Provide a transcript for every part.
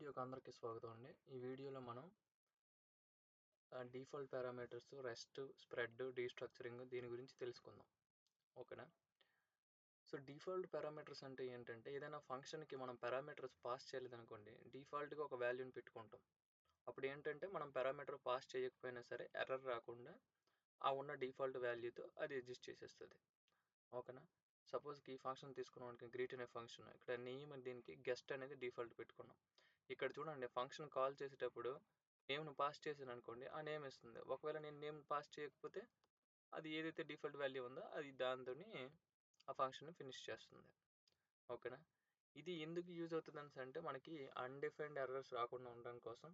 వీడియోకి అందరికీ స్వాగతం అండి. ఈ వీడియోలో మనం default parameters, rest, spread, destructuring దీని గురించి తెలుసుకుందాం. ఓకేనా? సో డిఫాల్ట్ పారామీటర్స్ అంటే ఏంటంటే ఏదైనా ఫంక్షన్కి మనం పారామీటర్స్ పాస్ చేయలేదనుకోండి, డిఫాల్ట్గా ఒక వాల్యూని పెట్టుకుంటాం. అప్పుడు ఏంటంటే మనం పారామీటర్ పాస్ చేయకపోయినా సరే ఎర్రర్ రాకుండా ఆ ఉన్న డిఫాల్ట్ వాల్యూతో అది ఎగ్జిస్ట్ చేసేస్తుంది. ఓకేనా? సపోజ్కి ఈ ఫంక్షన్ తీసుకున్నాం, గ్రీట్ అనే ఫంక్షన్. ఇక్కడ నేమ్ దీనికి గెస్ట్ అనేది డిఫాల్ట్ పెట్టుకున్నాం. ఇక్కడ చూడండి, ఫంక్షన్ కాల్ చేసేటప్పుడు నేమ్ను పాస్ చేసాను అనుకోండి, ఆ నేమ్ ఇస్తుంది. ఒకవేళ నేను నేమ్ పాస్ చేయకపోతే అది ఏదైతే డిఫాల్ట్ వాల్యూ ఉందో అది దాంతో ఆ ఫంక్షన్ ఫినిష్ చేస్తుంది. ఓకేనా? ఇది ఎందుకు యూజ్ అవుతుంది అంటే మనకి అన్డిఫైన్డ్ ఎర్రర్స్ రాకుండా ఉండడం కోసం,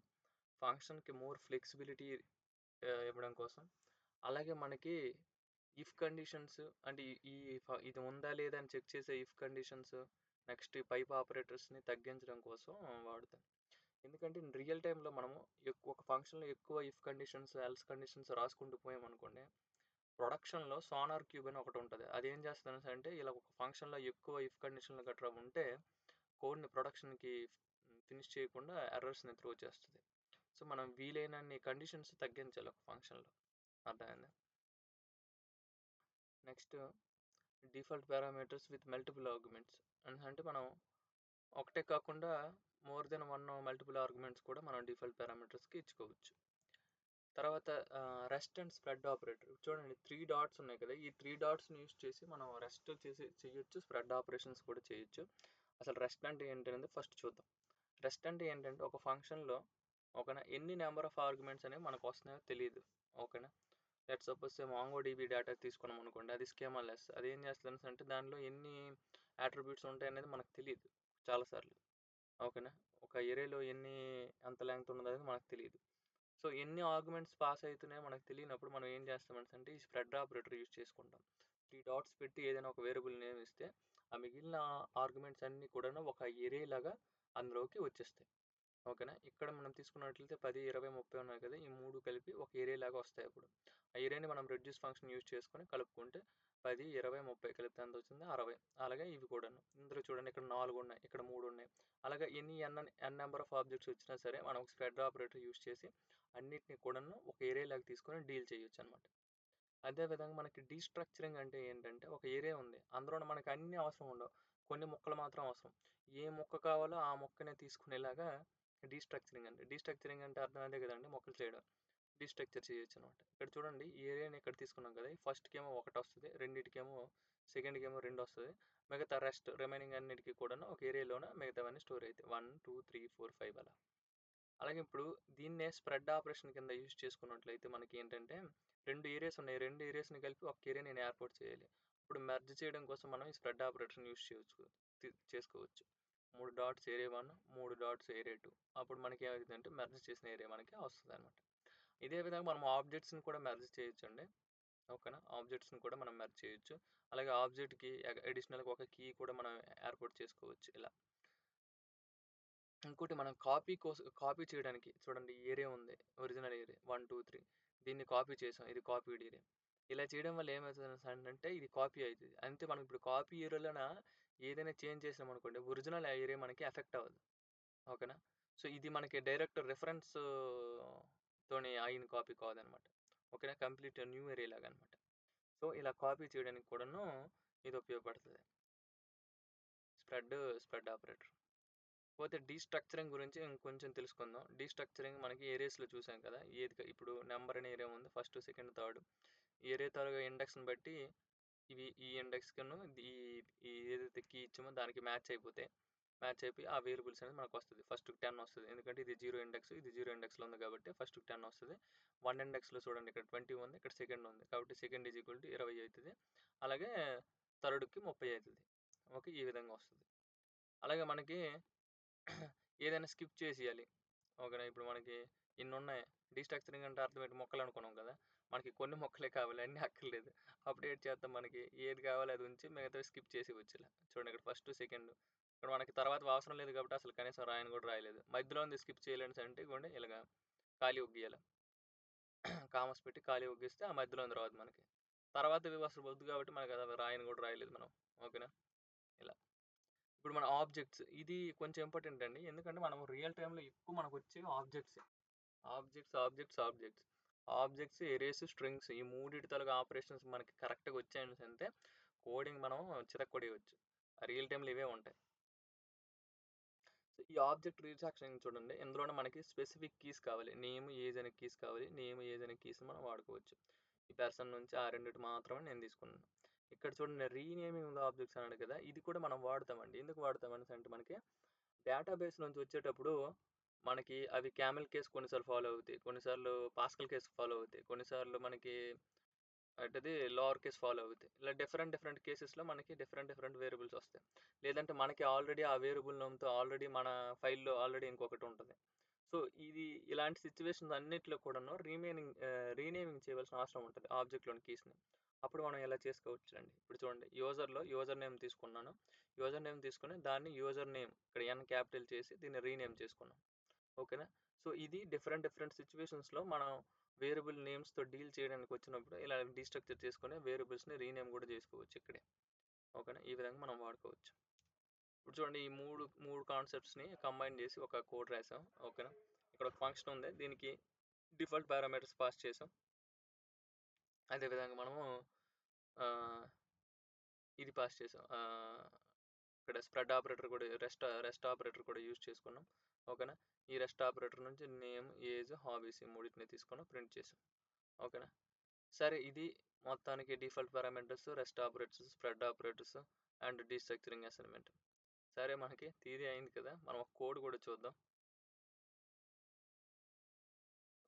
ఫంక్షన్కి మోర్ ఫ్లెక్సిబిలిటీ ఇవ్వడం కోసం, అలాగే మనకి ఇఫ్ కండిషన్స్ అంటే ఇది ఉందా లేదా అని చెక్ చేసే ఇఫ్ కండిషన్స్, నెక్స్ట్ పైప్ ఆపరేటర్స్ని తగ్గించడం కోసం వాడతాం. ఎందుకంటే రియల్ టైంలో మనము ఒక ఫంక్షన్లో ఎక్కువ ఇఫ్ కండిషన్స్, ఎల్స్ కండిషన్స్ రాసుకుంటూ పోయామనుకోండి, ప్రొడక్షన్లో సోనార్ క్యూబ్ అని ఒకటి ఉంటుంది. అది ఏం చేస్తుంది అంటే ఇలా ఒక ఫంక్షన్లో ఎక్కువ ఇఫ్ కండిషన్లు గట్రా ఉంటే కోడ్ని ప్రొడక్షన్కి ఫినిష్ చేయకుండా ఎర్రర్స్ని త్రో చేస్తుంది. సో మనం వీలైనన్ని కండిషన్స్ తగ్గించాలి ఒక ఫంక్షన్లో. అర్థమైందా? Next default parameters with multiple arguments అంటే మనం ఒకటే కాకుండా more than one multiple arguments కూడా మనం డిఫాల్ట్ పారామీటర్స్కి ఇచ్చుకోవచ్చు. తర్వాత రెస్ట్ అండ్ స్ప్రెడ్ ఆపరేటర్. చూడండి, 3 డాట్స్ ఉన్నాయి కదా, ఈ 3 డాట్స్ని యూస్ చేసి మనం రెస్ట్ చేయొచ్చు, స్ప్రెడ్ ఆపరేషన్స్ కూడా చేయొచ్చు. అసలు రెస్ట్ అంటే ఏంటనేది ఫస్ట్ చూద్దాం. రెస్ట్ అంటే ఏంటంటే ఒక ఫంక్షన్లో ఓకేనా ఎన్ని నెంబర్ ఆఫ్ ఆర్గ్యుమెంట్స్ అనేవి మనకు వస్తున్నాయో తెలియదు. ఓకేనా? లెట్ సపోజ్ MongoDB డేటా తీసుకున్నాం అనుకోండి, అది స్కీమాలెస్. అది ఏం చేస్తుంది అంటే దానిలో ఎన్ని అట్రిబ్యూట్స్ ఉంటాయి అనేది మనకు తెలియదు చాలాసార్లు. ఓకేనా? ఒక ఎరేలో ఎంత లెంగ్త్ ఉన్నది అనేది మనకు తెలియదు. సో ఎన్ని ఆర్గ్యుమెంట్స్ పాస్ అవుతున్నాయో మనకు తెలియనప్పుడు మనం ఏం చేస్తామంటే ఈ స్ప్రెడ్ ఆపరేటర్ యూజ్ చేసుకుంటాం. 3 డాట్స్ పెట్టి ఏదైనా ఒక వేరియబుల్ నేమ్ ఇస్తే ఆ మిగిలిన ఆర్గ్యుమెంట్స్ అన్నీ కూడా ఒక ఎరే లాగా అందులోకి వచ్చేస్తాయి. ఓకేనా? ఇక్కడ మనం తీసుకున్నట్లయితే 10, 20, 30 ఉన్నాయి కదా, ఈ 3 కలిపి ఒక ఏరియా లాగా వస్తాయి. అప్పుడు ఆ ఏరియాని మనం రెడ్యూస్ ఫంక్షన్ యూజ్ చేసుకొని కలుపుకుంటే 10, 20, 30 కలిపితే ఎంత వచ్చింది? 60. అలాగే ఇవి కూడాను. ఇందులో చూడండి, ఇక్కడ 4 ఉన్నాయి, ఇక్కడ 3 ఉన్నాయి. అలాగే ఎన్ నెంబర్ ఆఫ్ ఆబ్జెక్ట్స్ వచ్చినా సరే మనం ఒక స్ప్రెడ్ ఆపరేటర్ యూజ్ చేసి అన్నిటిని కూడాను ఒక ఏరియా లాగా తీసుకొని డీల్ చేయొచ్చు అనమాట. అదేవిధంగా మనకి డీస్ట్రక్చరింగ్ అంటే ఏంటంటే ఒక ఏరియా ఉంది, అందులో మనకి అన్ని అవసరం ఉండవు, కొన్ని ముక్కలు మాత్రం అవసరం. ఏ ముక్క కావాలో ఆ ముక్కనే తీసుకునేలాగా డీస్ట్రక్చరింగ్ అంటే. డీస్ట్రక్చరింగ్ అంటే అర్థం అదే కదండి, మొక్కలు చేయడం. డీస్ట్రక్చర్ చేయొచ్చు అనమాట. ఇక్కడ చూడండి, ఈ ఏరియాని ఇక్కడ తీసుకున్నాం కదా, ఫస్ట్కి ఏమో 1 వస్తుంది, రెండింటికేమో సెకండ్కి ఏమో 2 వస్తుంది. మిగతా రెస్ట్ రిమైనింగ్ అన్నిటికీ కూడా ఒక ఏరియాలోనే మిగతావన్నీ స్టోర్ అవుతాయి. 1, 2, 3, 4, 5 అలా. అలాగే ఇప్పుడు దీన్నే స్ప్రెడ్ ఆపరేషన్ కింద యూజ్ చేసుకున్నట్లయితే మనకి ఏంటంటే 2 ఏరియాస్ ఉన్నాయి, 2 ఏరియాస్ని కలిపి ఒక ఏరియా నేను ఏర్పాటు చేయాలి. ఇప్పుడు మెర్జ్ చేయడం కోసం మనం ఈ స్ప్రెడ్ ఆపరేషన్ యూజ్ చేసుకోవచ్చు. 3 డాట్స్ ఏరియా 1, 3 డాట్స్ ఏరియా 2. అప్పుడు మనకి ఏమవుతుందంటే మెర్జ్ చేసిన ఏరియా మనకి వస్తుంది అనమాట. ఇదే విధంగా మనం ఆబ్జెక్ట్స్ని కూడా మెర్జ్ చేయొచ్చు అండి. ఓకేనా? ఆబ్జెక్ట్స్ని కూడా మనం మెర్జ్ చేయొచ్చు. అలాగే ఆబ్జెక్ట్కి అడిషనల్గా ఒక కీ కూడా మనం ఏర్పాటు చేసుకోవచ్చు. ఇలా ఇంకోటి మనం కాపీ చేయడానికి చూడండి, ఏరియా ఉంది, ఒరిజినల్ ఏరియా 1, 2, 3. దీన్ని కాపీ చేసాం, ఇది కాపీడ్ ఏరియా. ఇలా చేయడం వల్ల ఏమవుతుంది అంటే ఇది కాపీ అవుతుంది. అంతే. మనం ఇప్పుడు కాపీ ఏరియాలోన ఏదైనా చేంజ్ చేసాం అనుకోండి, ఒరిజినల్ ఏరియా మనకి ఎఫెక్ట్ అవ్వదు. ఓకేనా? సో ఇది మనకి డైరెక్ట్ రిఫరెన్స్ తోని అయిన కాపీ కాదనమాట. ఓకేనా? కంప్లీట్ న్యూ ఏరియా లాగా అనమాట. సో ఇలా కాపీ చేయడానికి కూడాను ఇది ఉపయోగపడుతుంది, స్ప్రెడ్ ఆపరేటర్. పోతే డీస్ట్రక్చరింగ్ గురించి ఇంకొంచెం తెలుసుకుందాం. డీస్ట్రక్చరింగ్ మనకి ఏరియాస్లో చూసాం కదా, ఇప్పుడు నెంబర్ అనే ఏరియా ఉంది, ఫస్ట్, సెకండ్, థర్డ్. ఏరియా తాలూకా ఇండెక్స్ని బట్టి ఈ ఇండెక్స్ను ఈ ఏదైతే కీ ఇచ్చామో దానికి మ్యాచ్ అయిపోయి ఆ వేరియబుల్స్ అనేది మనకు వస్తుంది. ఫస్ట్ 10 వస్తుంది, ఎందుకంటే ఇది 0 ఇండెక్స్, ఇది 0 ఇండెక్స్లో ఉంది కాబట్టి ఫస్ట్ 10 వస్తుంది. 1 ఇండెక్స్లో చూడండి, ఇక్కడ 20 ఉంది, ఇక్కడ సెకండ్ ఉంది కాబట్టి సెకండ్ ఈజ్ ఈక్వల్ టు 20 అవుతుంది. అలాగే థర్డ్కి 30 అవుతుంది. ఓకే, ఈ విధంగా వస్తుంది. అలాగే మనకి ఏదైనా స్కిప్ చేసేయాలి. ఓకేనా? ఇప్పుడు మనకి ఇన్ని ఉన్నాయి. డీస్ట్రక్చరింగ్ అంటే అర్థం ఏంటి? మొక్కలు అనుకున్నాం కదా, మనకి కొన్ని మొక్కలే కావాలి, అన్నీ అక్కర్లేదు. అప్పుడు ఏంటి చేస్తాం, మనకి ఏది కావాలో అది ఉంచి మిగతా స్కిప్ చేసి వచ్చేలా. చూడండి, ఇక్కడ ఫస్ట్, సెకండ్, ఇక్కడ మనకి తర్వాత అవసరం లేదు కాబట్టి అసలు కనీసం రాయని కూడా రాయలేదు. మధ్యలో ఉంది స్కిప్ చేయలేని అంటే ఇవ్వండి, ఇలాగా ఖాళీ ఒగ్గియాలి. కామర్స్ పెట్టి ఖాళీ ఒగ్గిస్తే ఆ మధ్యలో ఉంది రాదు మనకి. తర్వాత అసలు వద్దు కాబట్టి మనకి అది రాయని కూడా రాయలేదు మనం. ఓకేనా? ఇలా ఇప్పుడు మన ఆబ్జెక్ట్స్ ఇది కొంచెం ఇంపార్టెంట్ అండి. ఎందుకంటే మనం రియల్ టైమ్‌లో ఎక్కువ మనకొచ్చేవి ఆబ్జెక్ట్సే. ఆబ్జెక్ట్స్. ఆబ్జెక్ట్స్, ఎరేస్, స్ట్రింగ్స్ ఈ మూడిటి తాలూకా ఆపరేషన్స్ మనకి కరెక్ట్‌గా వచ్చాయనేసంటే కోడింగ్ మనం చితక్కొట్టేయొచ్చు. రియల్ టైమ్‌లో ఇవే ఉంటాయి. సో, ఈ ఆబ్జెక్ట్ రిసాక్షన్ చూడండి. ఇందులోనే మనకి స్పెసిఫిక్ కీస్ కావాలి. నేమ్, ఏజ్ అనే కీస్ కావాలి. నేమ్, ఏజ్ అనే కీస్ మనం వాడుకోవచ్చు. ఈ పర్సన్ నుంచి ఆ రెండిటి మాత్రమే నేను తీసుకున్నాను. ఇక్కడ చూడండి రీనేమింగ్ ఆబ్జెక్ట్స్ అన్నాడు కదా! ఇది కూడా మనం వాడతామండి. ఎందుకు వాడతాం అనేసంటే మనకి డేటాబేస్ నుంచి వచ్చేటప్పుడు మనకి అవి క్యామెల్ కేస్ కొన్నిసార్లు ఫాలో అవుతాయి. కొన్నిసార్లు పాస్కల్ కేస్ ఫాలో అవుతాయి. కొన్నిసార్లు మనకి ఏంటది లోవర్ కేస్ ఫాలో అవుతాయి. ఇలా డిఫరెంట్ డిఫరెంట్ కేసెస్‌లో మనకి డిఫరెంట్ వేరియబుల్స్ వస్తాయి. లేదంటే మనకి ఆల్రెడీ ఆ వేరియబుల్ నేమ్‌తో ఆల్రెడీ మన ఫైల్‌లో ఆల్రెడీ ఇంకొకటి ఉంటది. సో, ఇది ఇలాంటి సిట్యుయేషన్స్ అన్నిట్లో కూడాను రీనేమింగ్ చేయవలసిన అవసరం ఉంటది ఆబ్జెక్ట్‌లోని కీస్‌ని. అప్పుడు మనం ఇలా చేసుకోవచ్చండి. ఇప్పుడు చూడండి యూజర్ నేమ్ తీసుకున్నాను. యూజర్ నేమ్ తీసుకొని దాన్ని యూజర్ నేమ్ ఇక్కడ ఎన్ క్యాపిటల్ చేసి దీన్ని రీనేమ్ చేసుకున్నాం. ఓకేనా? సో, ఇది డిఫరెంట్ సిట్యుయేషన్స్‌లో మనం వేరియబుల్ నేమ్స్‌తో డీల్ చేయడానికి వచ్చినప్పుడు ఇలా డీస్ట్రక్చర్ చేసుకొని వేరియబుల్స్‌ని రీనేమ్ కూడా చేసుకోవచ్చు ఇక్కడే. ఓకేనా? ఈ విధంగా మనం వాడుకోవచ్చు. ఇప్పుడు చూడండి ఈ మూడు కాన్సెప్ట్స్‌ని కంబైన్ చేసి ఒక కోడ్ రాసాం. ఓకేనా? ఇక్కడ ఒక ఫంక్షన్ ఉంది. దీనికి డిఫాల్ట్ పారామీటర్స్ పాస్ చేసాం. అదే విధంగా మనము ఆహ్, ఇది పాస్ చేసాం. ఇక్కడ స్ప్రెడ్ ఆపరేటర్ కూడా రెస్ట్ ఆపరేటర్ కూడా యూజ్ చేసుకున్నాం. ఓకేనా? ఈ రెస్ట్ ఆపరేటర్ నుంచి నేమ్, ఏజ్, హాబీస్ ఈ మూడిటిని తీసుకొని ప్రింట్ చేసాం. ఓకేనా? సరే ఇది మొత్తానికి default parameters, rest operators, spread operators and destructuring assignment. సరే మనకి థియరీ అయింది కదా! మనం ఒక కోడ్ కూడా చూద్దాం.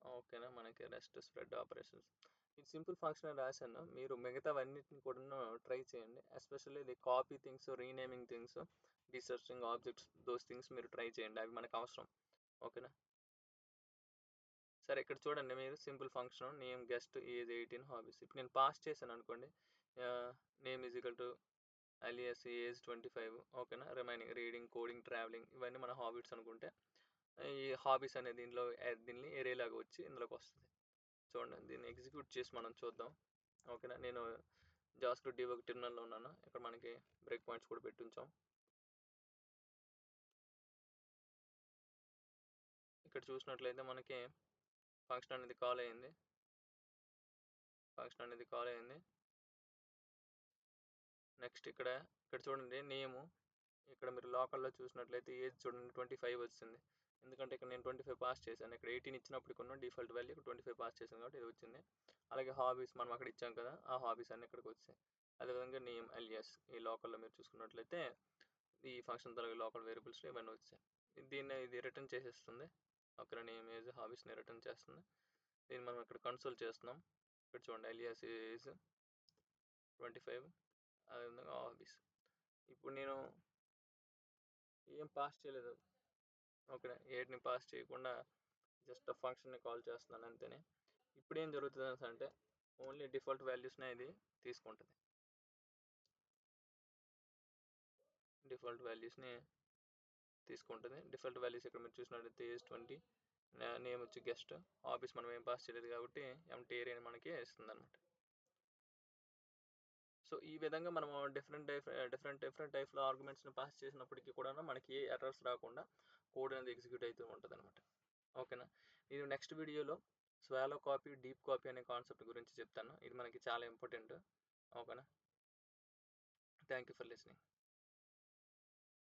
ఓకేనా? మనకి రెస్ట్, స్ప్రెడ్ ఆపరేషన్స్. ఇది సింపుల్ ఫంక్షన్ అని రాశాను. మీరు మిగతావన్నిటిని కూడాను ట్రై చేయండి. Especially the copy things, renaming things, destructuring objects those things మీరు ట్రై చేయండి. అవి మనకు అవసరం. ఓకేనా? సరే ఇక్కడ చూడండి మీరు simple function name, guest, age 18, hobbies. ఇప్పుడు నేను పాస్ చేశాను అనుకోండి. Name is equal to alias age 25. ఓకేనా? రిమైనింగ్ రీడింగ్, కోడింగ్, ట్రావెలింగ్ ఇవన్నీ మన హాబీస్ అనుకుంటే ఈ హాబీస్ అనే దీన్ని ఎరే లాగా వచ్చి ఇందులోకి వస్తుంది. చూడండి దీన్ని ఎగ్జిక్యూట్ చేసి మనం చూద్దాం. ఓకేనా? నేను జావాస్క్రిప్ట్ డీబగ్ టెర్మినల్‌లో ఉన్నాను. ఇక్కడ మనకి బ్రేక్ పాయింట్స్ కూడా పెట్టి ఉంచాం. ఇక్కడ చూసినట్లయితే మనకి ఫంక్షన్ అనేది కాల్ అయింది. నెక్స్ట్ ఇక్కడ చూడండి నేము. ఇక్కడ మీరు లోకల్‌లో చూసినట్లయితే ఏజ్ చూడండి 25 వచ్చింది. ఎందుకంటే ఇక్కడ నేను 25 పాస్ చేశాను. ఇక్కడ 18 ఇచ్చినప్పటికున్న డిఫాల్ట్ వాల్యూ ఇక్కడ 25 పాస్ చేశాను కాబట్టి ఇది వచ్చింది. అలాగే హాబీస్ మనం అక్కడ ఇచ్చాం కదా! ఆ హాబీస్ అన్నీ ఇక్కడికి వచ్చాయి. అదేవిధంగా నేమ్, అలియాస్ ఈ లోకల్‌లో మీరు చూసుకున్నట్లయితే ఈ ఫంక్షన్ తాలూకా లోకల్ వేరియబుల్స్‌లో ఇవన్నీ వచ్చాయి. ఇది రిటర్న్ చేసేస్తుంది. ఓకేనా? నేమ్, ఏజ్, హాబీస్‌ని రిటర్న్ చేస్తుంది. దీన్ని మనం ఇక్కడ కన్సోల్ చేస్తున్నాం. ఇక్కడ చూడండి అలియాస్ ఏజ్ 25 అదేవిధంగా హాబీస్. ఇప్పుడు నేను ఏం పాస్ చేయలేదు. ఓకేనా? ఏటిని పాస్ చేయకుండా జస్ట్ ఆ ఫంక్షన్‌ని కాల్ చేస్తున్నాను అంతేనే. ఇప్పుడేం జరుగుతుంది అనేసి ఓన్లీ డిఫాల్ట్ వాల్యూస్‌నే ఇది తీసుకుంటది. డిఫాల్ట్ వాల్యూస్‌ని తీసుకుంటది. డిఫాల్ట్ వాల్యూస్ ఇక్కడ మీరు చూసినట్లయితే ఏజ్ 20, నేమ్ వచ్చి గెస్ట్, హాబీస్ మనం ఏం పాస్ చేయలేదు కాబట్టి ఎంప్టీ ఏరియా అని మనకి ఇస్తుందన్నమాట. సో, ఈ విధంగా మనము డిఫరెంట్ టైప్స్‌లో ఆర్గ్యుమెంట్స్‌ని పాస్ చేసినప్పటికీ కూడాను మనకి ఏ ఎర్రర్స్ రాకుండా కోడ్ అనేది ఎగ్జిక్యూట్ అవుతూ ఉంటదన్నమాట. ఓకేనా? నేను నెక్స్ట్ వీడియోలో స్వాలో కాపీ, డీప్ కాపీ అనే కాన్సెప్ట్ గురించి చెప్తాను. ఇది మనకి చాలా ఇంపార్టెంట్. ఓకేనా? Thank you for listening.